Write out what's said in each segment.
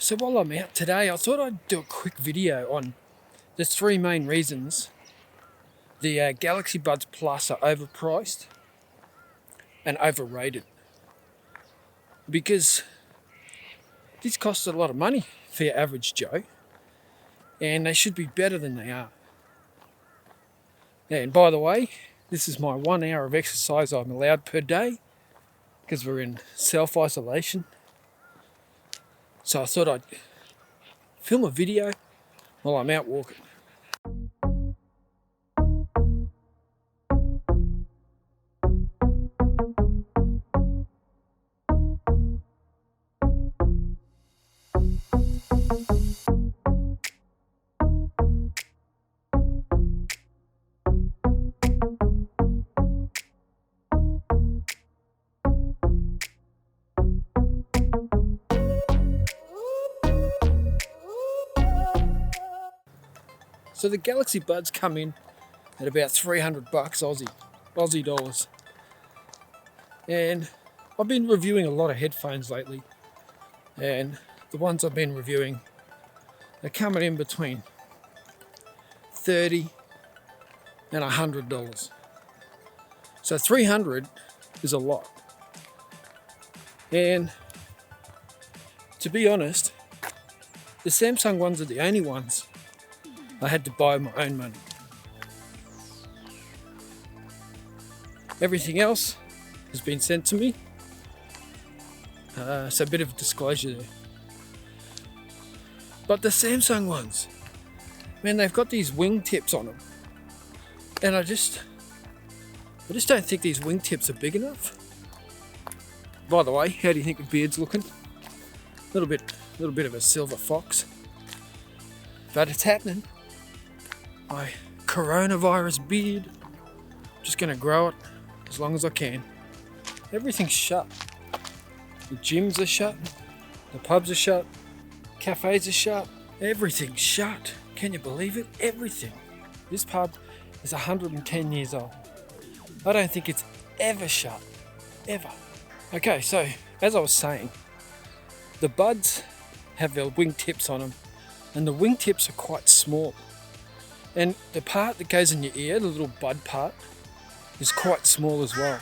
So while I'm out today, I thought I'd do a quick video on the three main reasons the Galaxy Buds Plus are overpriced and overrated. Because this costs a lot of money for your average Joe, and they should be better than they are. And by the way, this is my 1 hour of exercise I'm allowed per day because we're in self-isolation. So I thought I'd film a video while I'm out walking. So the Galaxy Buds come in at about $300 Aussie dollars. And I've been reviewing a lot of headphones lately, and the ones I've been reviewing are coming in between $30 and $100. So $300 is a lot. And to be honest, the Samsung ones are the only ones I had to buy my own money. Everything else has been sent to me. So a bit of disclosure there. But the Samsung ones, man, they've got these wingtips on them. And I just don't think these wingtips are big enough. By the way, how do you think the beard's looking? A little bit of a silver fox. But it's happening. My coronavirus beard. Just gonna grow it as long as I can. Everything's shut. The gyms are shut. The pubs are shut. Cafes are shut. Everything's shut. Can you believe it? Everything. This pub is 110 years old. I don't think it's ever shut. Ever. Okay, so as I was saying, the Buds have their wingtips on them, and the wingtips are quite small. And the part that goes in your ear, the little bud part, is quite small as well.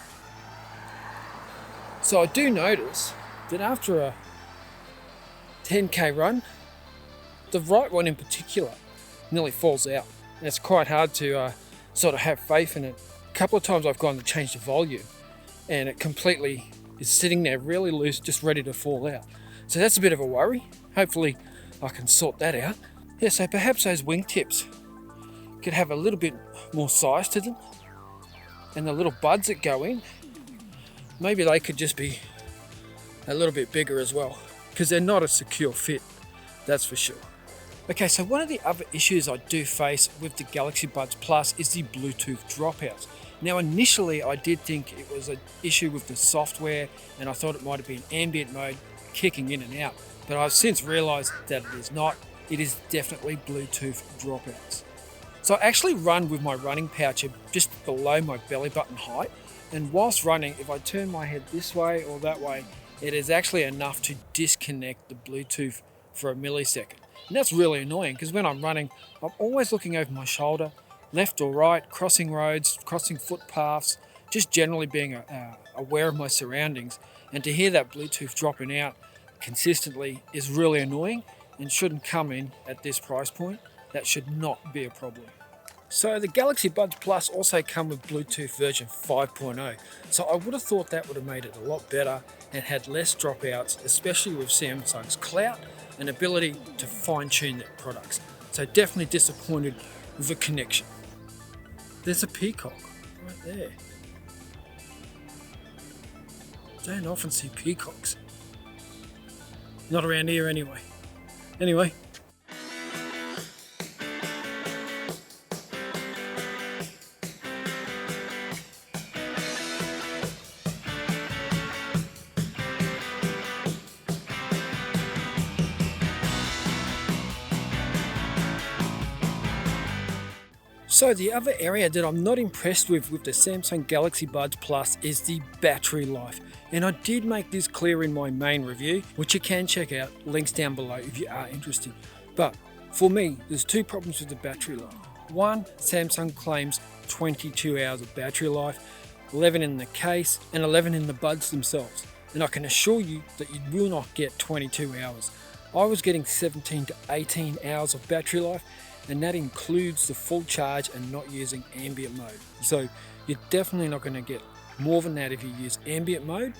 So I do notice that after a 10k run, the right one in particular nearly falls out. And it's quite hard to sort of have faith in it. A couple of times I've gone to change the volume, and it completely is sitting there really loose, just ready to fall out. So that's a bit of a worry. Hopefully I can sort that out. Yeah, so perhaps those wingtips could have a little bit more size to them, and the little buds that go in, maybe they could just be a little bit bigger as well, because they're not a secure fit, that's for sure. Okay, so one of the other issues I do face with the Galaxy Buds Plus is the Bluetooth dropouts. Now initially I did think it was an issue with the software, and I thought it might have been ambient mode kicking in and out, but I've since realized that it is not. It is definitely Bluetooth dropouts. So I actually run with my running pouch just below my belly button height, and whilst running, if I turn my head this way or that way, it is actually enough to disconnect the Bluetooth for a millisecond. And that's really annoying, because when I'm running, I'm always looking over my shoulder, left or right, crossing roads, crossing footpaths, just generally being aware of my surroundings. And to hear that Bluetooth dropping out consistently is really annoying and shouldn't come in at this price point. That should not be a problem. So the Galaxy Buds Plus also come with Bluetooth version 5.0. So I would have thought that would have made it a lot better and had less dropouts, especially with Samsung's clout and ability to fine-tune their products. So definitely disappointed with the connection. There's a peacock right there. Don't often see peacocks. Not around here anyway. Anyway. So the other area that I'm not impressed with the Samsung Galaxy Buds Plus is the battery life. And I did make this clear in my main review, which you can check out, links down below if you are interested. But for me, there's two problems with the battery life. One, Samsung claims 22 hours of battery life, 11 in the case and 11 in the buds themselves. And I can assure you that you will not get 22 hours. I was getting 17 to 18 hours of battery life, and that includes the full charge and not using ambient mode. So you're definitely not going to get more than that if you use ambient mode.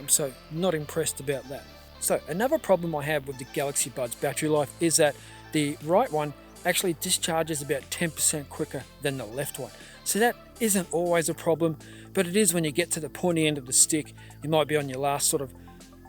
So not impressed about that. So another problem I have with the Galaxy Buds battery life is that the right one actually discharges about 10% quicker than the left one. So that isn't always a problem, but it is when you get to the pointy end of the stick. You might be on your last sort of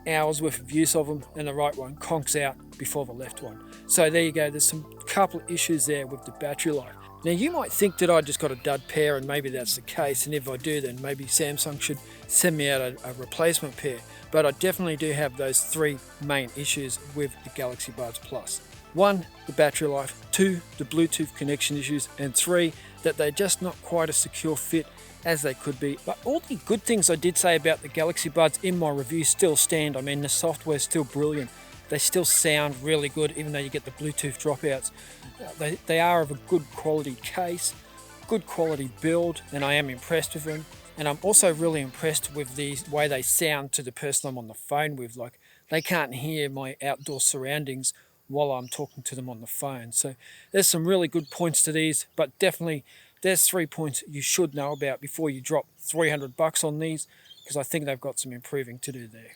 hours worth of use of them, and the right one conks out before the left one. So there you go, there's some couple of issues there with the battery life. Now you might think that I just got a dud pair, and maybe that's the case, and if I do, then maybe Samsung should send me out a replacement pair. But I definitely do have those three main issues with the Galaxy Buds Plus. 1, the battery life, 2, the Bluetooth connection issues, and 3, that they're just not quite a secure fit as they could be. But all the good things I did say about the Galaxy Buds in my review still stand. I mean, the software's still brilliant. They still sound really good, even though you get the Bluetooth dropouts. They are of a good quality case, good quality build, and I am impressed with them. And I'm also really impressed with the way they sound to the person I'm on the phone with. Like, they can't hear my outdoor surroundings while I'm talking to them on the phone. So there's some really good points to these, but definitely there's 3 points you should know about before you drop $300 on these, because I think they've got some improving to do there.